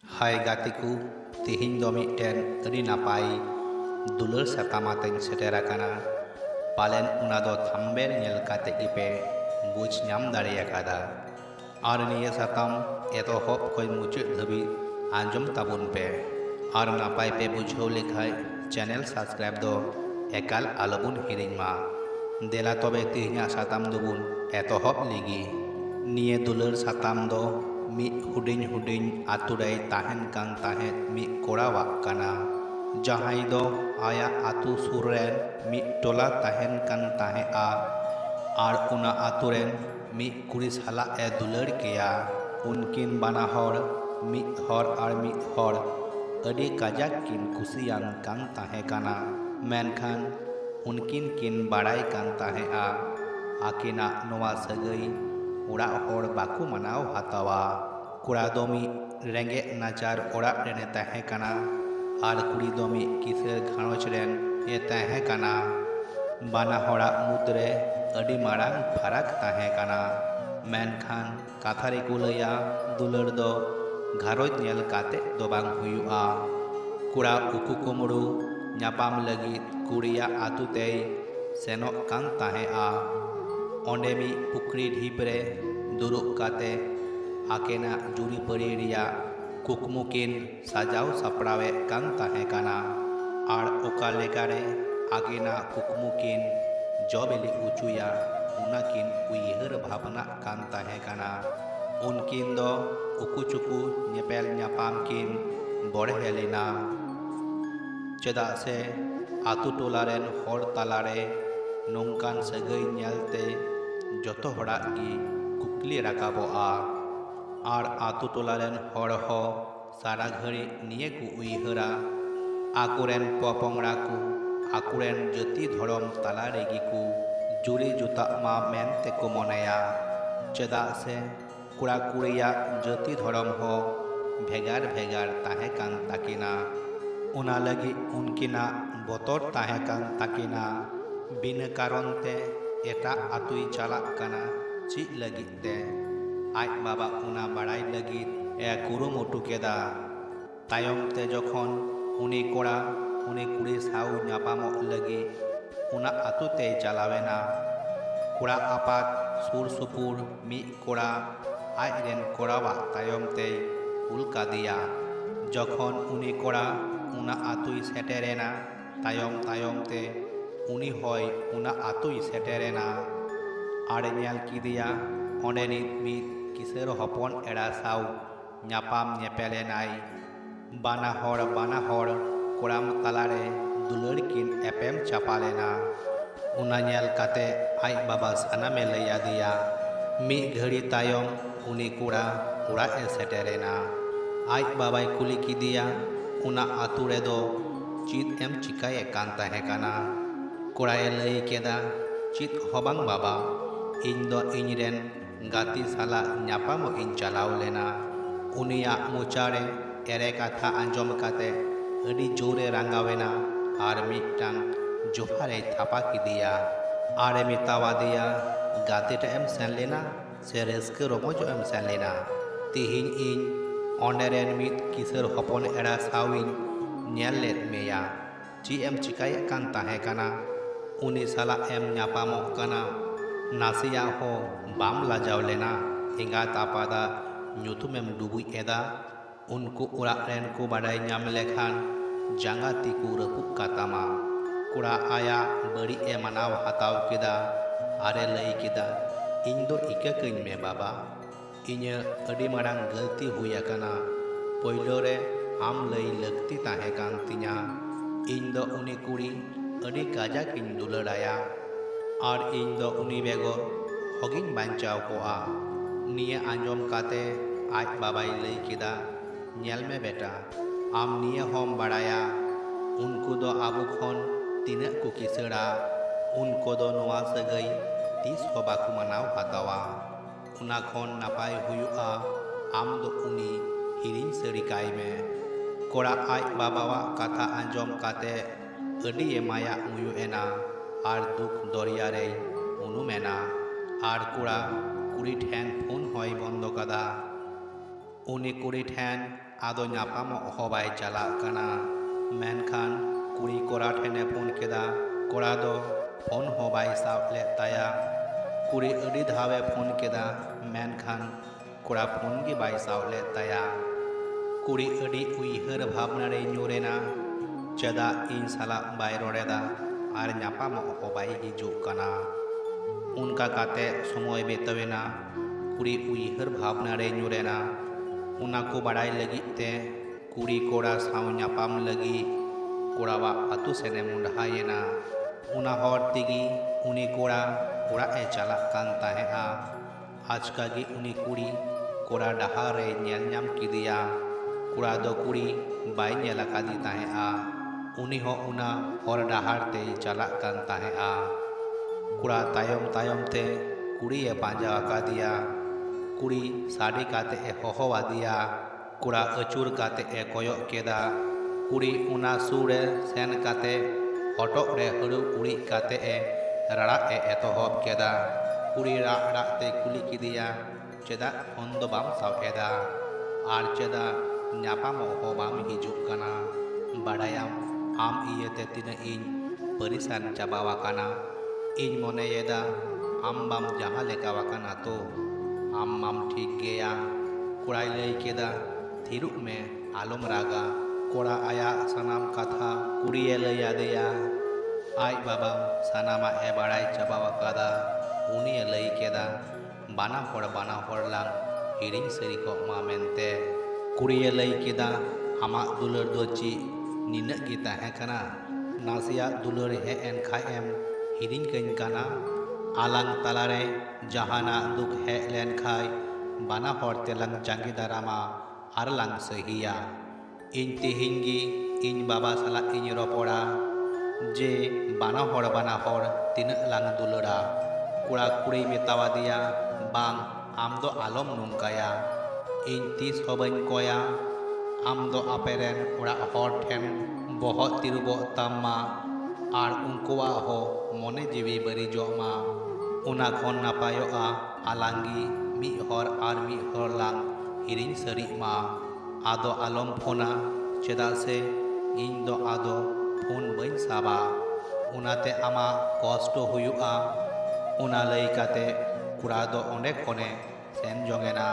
Hai gatiku, tihin do miten adi napai dular satamate setera kana palen una do thambel nyel kate gipe buj nyam dareakada ar niya satam etohop koi mucet dhabi anjom tabun pe ar napai pe bujhau lekhai channel subscribe do ekal alobun hiring ma dela tobe tihnya satam dubun etohop ligi niya dular satam do mi huding aturai tahen kang tahen mi korawak kana jahai do aya atu suren mi tola tahen kan tahe a ar una aturen mi kuris hala e dular keya unkin bana hor mi hor ar mi hor adi kajak kin kusiyan kang tahe kana menkhan unkin kin barai kan tahe a akina noa sagai urak hor baku manau hatawa kura domi renge najar orak rene tahe kana ar kuri domi kiser ghanos ren e tahe kana bana horak mudre adi marang pharak tahe kana menkhan kathari kulaya dular do gharoj nyel kate do bang huyu'a kura uku kumru nyapam lagit kuriya atutei senok kan tahe a onde mi pukri dhipre duruk kate akena juri pari riya kukmukin sajau saprawe kan tahe kana ar oka lekare akena kukmukin jobeli ucuya unakin uihar bhabna kan tahe kana unkin do ukucuku nyepel nyapam kin borhelina cheda se atu tolaren hor talare nongkan sagai nyelte joto horak gi kukli rakaboa আর আতু টোলারেন হড় হ সারা ঘড়ি নিয়ে কু উইহরা আকুরেন পপংরা কু আকুরেন জ্যোতি ধরম তালা রেগি কু জুড়ি জুতা মা মেনতে কু মনেয়া চেদা সে কুড়া কুড়িয়া জ্যোতি ধরম হ ভেগার ভেগার তাহে কান তাকিনা উনা লাগি উনকিনা বতর তাহে কান তাকিনা বিনা কারণতে এটা আতুই চালাক কানা চি লাগিতে aj baba una barai lagit e kurumotu keda tayom te jokhon uni kora uni kuri sau nyapamok lagi una atu te jalawena kura apat sur supur mi kora aj ren korawa tayom te ulkadia jokhon uni kora una atui seterena tayom te uni hoy una atui seterena are nyal kidia onde nit mit kiser hopon era sau nyapam nyepelenai bana hor koram talare dular kin epem chapalena una nyel kate ai baba saname laya dia mi ghari tayom uni kura ura e seterena ai babai kuli kidia una ature do chit em chikai kan tahe kana kura e lay keda chit hobang baba ᱤᱧ ᱫᱚ ᱤᱧᱨᱮᱱ ᱜᱟᱛᱮ ᱥᱟᱞᱟᱜ ᱧᱟᱯᱟᱢᱚᱜ ᱤᱧ ᱪᱟᱞᱟᱣ ᱞᱮᱱᱟ ᱩᱱᱤᱭᱟᱜ ᱢᱚᱪᱟᱨᱮ ᱮᱲᱮ ᱠᱟᱛᱷᱟ ᱟᱸᱡᱚᱢ ᱠᱟᱛᱮ ᱟᱹᱰᱤ ᱡᱳᱨᱮ ᱨᱟᱸᱜᱟᱣᱮᱱᱟ ᱟᱨ ᱢᱤᱫᱴᱟᱝ ᱡᱚᱦᱟᱨᱮ ᱛᱷᱟᱯᱟ ᱠᱮᱫᱮᱭᱟ ᱟᱨᱮ ᱢᱮᱛᱟᱣᱟᱫᱮᱭᱟ ᱜᱟᱛᱮ ᱴᱷᱮᱡ ᱮᱢ ᱥᱮᱱ ᱞᱮᱱᱟ ᱥᱮ ᱨᱟᱹᱥᱠᱟᱹ ᱨᱚᱢᱚᱡᱚᱜ ᱮᱢ ᱥᱮᱱ ᱞᱮᱱᱟ ᱛᱤᱦᱤᱧ ᱤᱧ ᱚᱸᱰᱮ ᱨᱮᱱ ᱢᱤᱫ ᱠᱤᱥᱟᱹᱬ ᱦᱚᱯᱚᱱ ᱮᱨᱟ ᱥᱟᱶᱤᱧ ᱧᱮᱞ ᱞᱮᱫ ᱢᱮᱭᱟ ᱪᱮᱫ ᱮᱢ ᱪᱤᱠᱟᱹᱭᱮᱫ ᱠᱟᱱ ᱛᱟᱦᱮᱸ ᱠᱟᱱᱟ ᱩᱱᱤ ᱥᱟᱞᱟᱜ ᱮᱢ ᱧᱟᱯᱟᱢᱚᱜ ᱠᱟᱱᱟ नासिया हो बाम लाजाव लेना एंगात आपादा ᱧᱩᱛᱩᱢᱮᱢ ᱰᱩᱵᱩᱡ ᱮᱫᱟ उनको उड़ा रेन को बाडाय ᱧᱟᱢ लेखान जांगा तिकु रपुक कातामा कुड़ा आया बड़ी ए मनाव हताव केदा आरे लई केदा इन दो इका कइन में बाबा इन अडी मारांग गलती हुई अकना पहिलो रे आम लई लगती ताहे कान तिया इन दो उनी कुड़ी अडी काजा किन दुलड़ाया और इन दो उनी बेगो हगिन बांचाव कोआ निये आंजोम काते आज बाबाई लई केदा नेल में बेटा आम निये होम बाड़ाया उनको दो आबू खन तीन को किसड़ा उनको दो नवा सगई 30 हो बाकु मनाव हतावा उना खन नापाय हुयुआ आम दो उनी हिरिन सरिकाय में कोड़ा आज बाबावा कथा आंजोम काते अडी माया मुयु एना और दुख दरिया रे उनुमेना और कुड़ा कुड़ी ठेन फोन हय बंद कदा उनी कुड़ी ठेन ado nyapamok ho bai chalak kana menkhan kuri kora thene phone keda kora do phone ho bai sab led taya kuri adi dhawe phone keda menkhan kora phone gi bai sab led taya kuri adi uihar bhabna re nyurena cheda in sala bai rodeda ar nyapamok ho bai hijuk kana unka kate somoy betawena kuri uihar bhabna re nyurena una ko badai lagit te kuri kora saw nyapam lagi korawa atu sene mundhayena una hor tigi uni kora ora e chalak kan tahea ajka gi uni kuri kora dahare nyel nyam kidia kora do kuri bai nyel akadi tahea uni ho una hor dahar te chalak kan tahea kora tayom tayom te kuri e panja akadia kuri sadi kate e hoho adia kura achur kate e koyok keda kuri una sure sen kate hotok re haru kuri kate e rara e etohop keda kuri rak te kuli kidia cheda ondo bam saw eda ar cheda nyapamo ho bam hijuk kana badayam am iyete tina iny parisan chabawa kana iny mone yeda am bam jaha leka wakana to am ठीक गया कुड़ाई लई केदा थिरुक में आलम रागा कोड़ा आया सनाम कथा कुड़िए लई आदेया आई बाबा सनामा ए बड़ाई चबावा कादा उनी लई केदा बाना हर लांग हिरिंग सरी को मा मेनते कुड़िए लई केदा आमा दुलर दोची निनक गी ताहे कना नासिया दुलर हे एन खाय एम हिरिंग कइन कना आलांग तालारे जहाना दुख हे लेन खाय बाना हर तेलांग जांगी दारामा आरलांग सहिया इन तिहिंगी इन बाबा साला इन रोपड़ा जे बाना हर तीन लांग दुलड़ा कुड़ा कुड़ी मेतावा दिया बांग आम दो आलम नुंकाया इन तीस हबन कोया आम दो आपेरेन उड़ा हर ठेन बहत तिरुबो तामा आर उनकुआ हो मने जीवी बरी जोमा उना खन नापायोआ आलांगी मी हर are me her long hearing सरी मा आदो आलम फोना चेदा से इन दो आदो फोन बइन साबा उनाते आमा कष्ट हुयुआ उना लई काते कुड़ा दो ओंडे खने सेन जोंगेना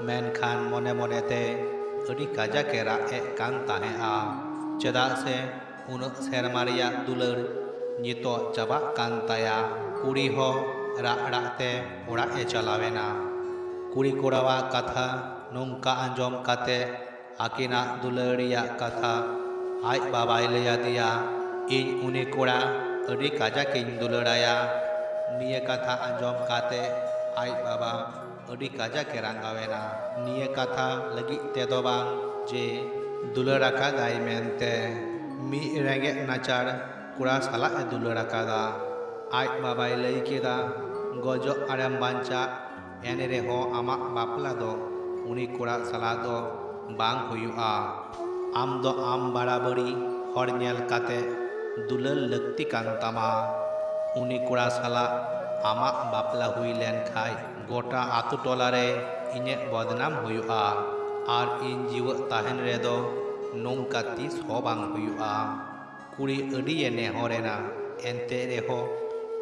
मेनखान मने मने ते अडी काजा केरा ए कान ताहेआ चेदा से उन सेरमारिया दुलर नितो चाबा कान ताया कुड़ी हो राते ओड़ा ए चलावेना कुड़ी कोड़ावा कथा नोंका आंजम काते आकिना दुलरिया कथा आज बाबाई लया दिया इन उनी कोड़ा अडी काजा किन दुलराया निये कथा आंजम काते आज बाबा अडी काजा के रंगावेना निये कथा लगी ते दो बांग जे दुलराका दाई मेनते मी रेंगे नाचार कुड़ा साला ए दुलराका आज बाबाई लई केदा गजो आराम बांचा एने रे हो आमा बापला दो उनी कोड़ा साला दो बांग हुयुआ आम दो आम बराबरी हर नेल काते दुलल लगती कान तामा उनी कोड़ा साला आमा बापला हुई लेन खाय गोटा आतु टोला रे इने बदनाम हुयुआ आर इन जीव ताहेन रे दो नोंका तीस हो बांग हुयुआ कुड़ी अडी एने होरेना एनते रे हो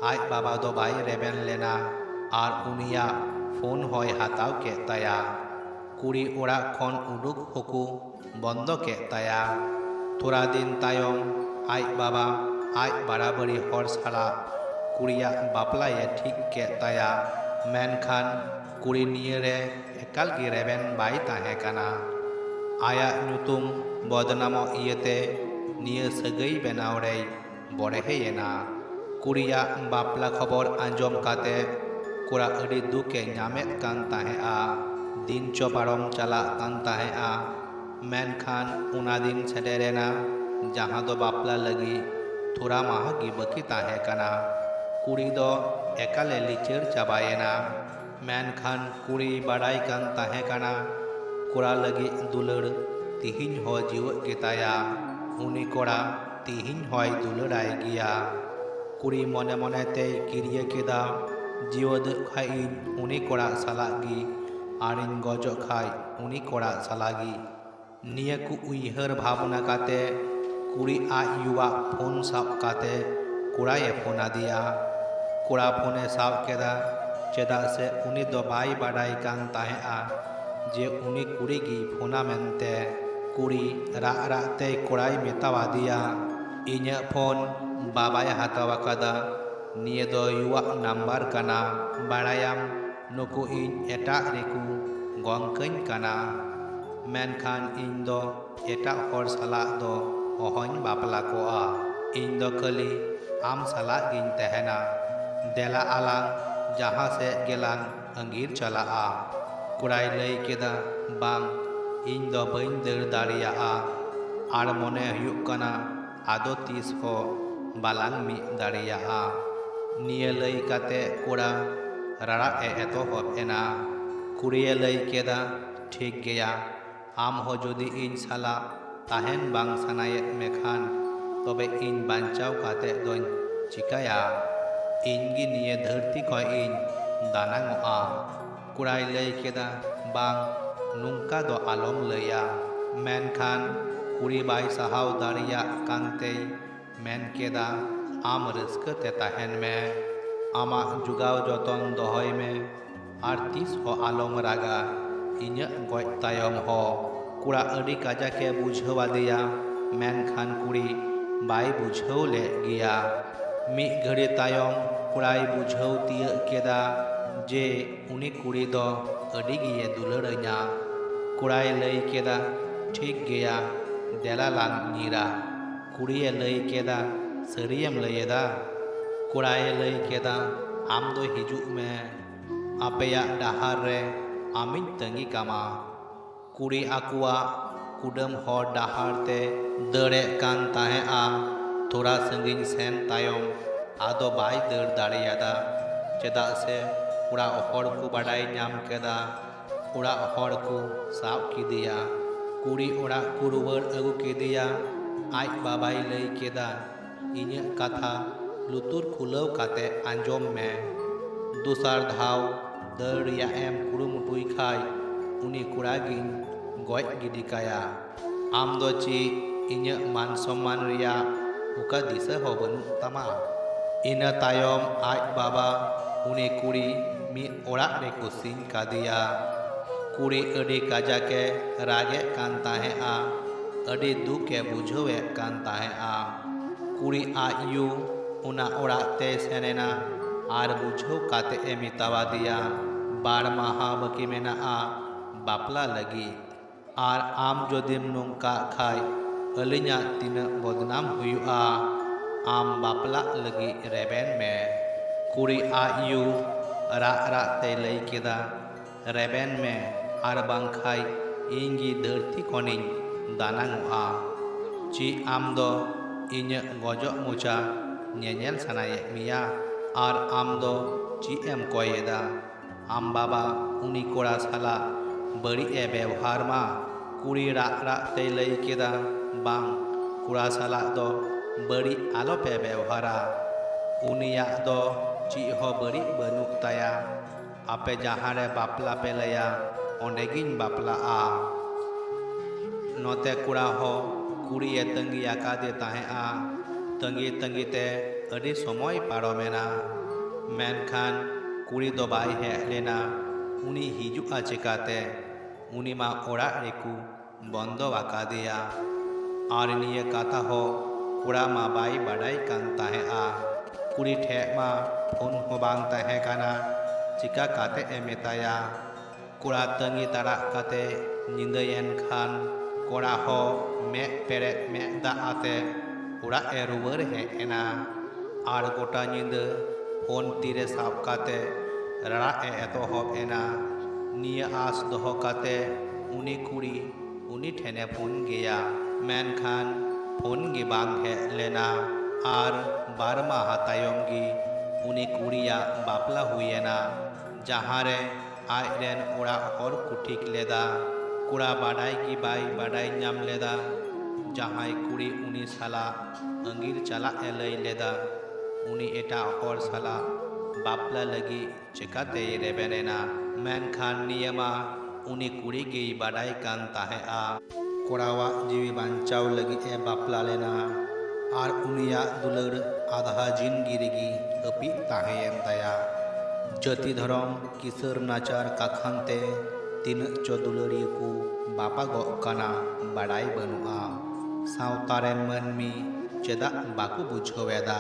आज बाबा दो बाई रेबेन लेना आर उनिया फोन होय हाताव के ताया कुड़ी ओड़ा खन उडुक होकु बंद के ताया थोड़ा दिन तायम आज बाबा आज बराबरी हर साला कुड़िया बापला ये ठीक के ताया मेनखान कुड़ी निये रे एकाल गी रेबेन बाई ताहे काना आया नुतुम बदनामो इयते निये सगई बेनाव रे बड़ेहेयेना कुड़िया बापला खबर आंजम काते कुड़ा अडी दुखे नामेत कान ताहेआ दिन चो पारम चला कान ताहेआ मेनखान उना दिन सेटेरेना जहाँ दो बापला लगी थोड़ा माह गी बकी ताहे काना कुड़ी दो एकाले लिचर चाबायेना मेनखान कुड़ी बाड़ाई कान ताहे काना कुड़ा लगी दुलड़ तिहिन हो जीव गेताया उनी कोड़ा तिहिन होय दुलड़ाय गिया कुड़ी मने मने ते किरिए केदा जीवद खाई उनी कोड़ा सालागी आरिन गजो खाई उनी कोड़ा सालागी निया को उइहर भावना काते कुड़ी आज युवा फोन साब काते कुड़ाए फोन आदिया कुड़ा फोने साब केदा चेदा से उनी दो बाई बाडाई कान ताहेआ जे उनी कुड़ी की फोना मेनते कुड़ी रा राते कुड़ाई मेतावा दिया इन्या फोन बाबाय हातावा कादा निया दो युवा नंबर काना बाडायाम नुकु इन एटा रेकु गंकन काना मेनखान इन दो एटा हर साला दो अहन बापला कोआ इन दो खाली आम साला गिन तहना देला आलांग जहाँ से गेलांग अंगीर चलाआ कुड़ाई लई केदा बांग इन दो बइन दर दाड़ियाआ आर मने हुयुक काना आदो तीस हो बालांग मी दाड़ियाआ निये लई काते कुड़ा राड़ा एतोहब एना कुड़िये लई केदा ठीक गया आम हो जुदी इन साला ताहेन बांग सानायेत मेखान तबे इन बांचाव काते दोन चिकाया इनगी निये धरती को इन दानांगोआ कुड़ाई लई केदा बांग नुंका दो आलम लया मेनखान कुड़ी बाई सहाव दाड़िया कांते मेन केदा आम रस्के ते ताहेन में आमा जुगाव जतन दहय में आर तीस हो आलम रागा इन्या गज तायम हो कुड़ा अड़ी काजा के बुझावादिया मेनखान कुड़ी बाई बुझाव ले गिया मी घड़ी तायम कुड़ाई बुझाव तिया केदा जे उनी कुड़ी दो अड़ी गिये दुलड़ाइया कुड़ाई लई केदा ठीक गया देला लांग नीरा कुड़िये लई केदा सरियम लयेदा कुड़ाई लई केदा आम दो हिजुक में आपेया डाहार रे आमिन तंगी कामा कुड़ी आकुआ कुडम हर डाहार ते दड़े कान ताहेआ थोड़ा संगिन सेन तायम आदो बाई दड़ दाड़ियादा चेदा से उड़ा हर को बाडाई नाम केदा उड़ा हर को साब किदिया कुड़ी उड़ा को रुवर अगु किदिया आज बाबाई लई केदा इन्या कथा लुतुर खुलव काते आंजोम में दूसर धाव दड़िया एम कुरुमुटुई खाई उनी कुड़ा गिन गज गिदिकाया आम दो ची इन्या मान सम्मान रिया उका दिशा हो बनु तमा इना तायम आज बाबा उनी कुड़ी मी ओड़ा रे कुसिन कादिया कुड़ी अड़ी काजा के रागे कान ताहेआ अड़ी दुखे बुझवे कान ताहेआ कुड़ी आयु उना ओड़ा ते सेनेना आर बुझो काते ए मितावा दिया बार माहा बकी मेना बापला लगी आर आम जोदिम नोंका खाय अलिया तीन बदनाम हुआ आम बापला लगी रेबेन में कुड़ी आयु रा रा ते लई केदा रेबेन में आर बांखाय इंगी धरती कोनिन दानांगोआ ची आम दो इन्या गजो मुचा नेनेल सानाये मिया आर आम दो ची एम कोयेदा आम बाबा उनी कोड़ा साला बड़ी ए व्यवहार मा कुड़ी रा रा ते लई केदा बांग कुड़ा साला दो बड़ी आलो पे व्यवहारा उनिया दो ची हो बड़ी बनुक ताया आपे जहाँ रे बापला पे लया ओंडेगिन बापला आ नोते कुड़ा हो कुड़ी ए तंगी आका दे ताहेआ तंगी तंगी ते अड़ी समय पारोमेना मेनखान कुड़ी दो बाई हे लेना उनी हिजुआ चिकाते उनी मा ओड़ा रेकु बंदो आका दिया और निये काथा हो कुड़ा मा बाई बाडाई कान ताहेआ कुड़ी ठे मा फोन हो बांग ताहे काना चिका काते ए मेताया कुड़ा तंगी तारा काते निंदयन खान कोड़ा हो मे पेरे मे दा आते उड़ा ए रुवर हे एना आर गोटा निंद फोन तीरे साब काते रड़ा ए एतोहब एना निया आस दोहो काते उनी कुड़ी उनी ठेने फोन गया मेनखान फोन गी बांग हे लेना आर बार माह तायम गी उनी कुड़िया बापला हुएना जहाँ रे आज रेन उड़ा और कुठिक लेदा कुड़ा बाडाई की बाई बाडाई नाम लेदा जहाँ कुड़ी उनी साला अंगीर चला ए लई लेदा उनी एटा और साला बापला लगी चिकाते रेबेनेना मेनखान नियमा उनी कुड़ी गी बाडाई कान ताहेआ कोड़ावाग जीवी बांचाव लगी ए बापला लेना और उनिया दुलर आधा जिंदगी रेगी अपी ताहेम ताया जाति धर्म किसर नाचार काखानते तीन चो दुलरिया को बापा गना बाडाई बनुआ सावतारेन मनमी चेदा बाकू बुझावेदा।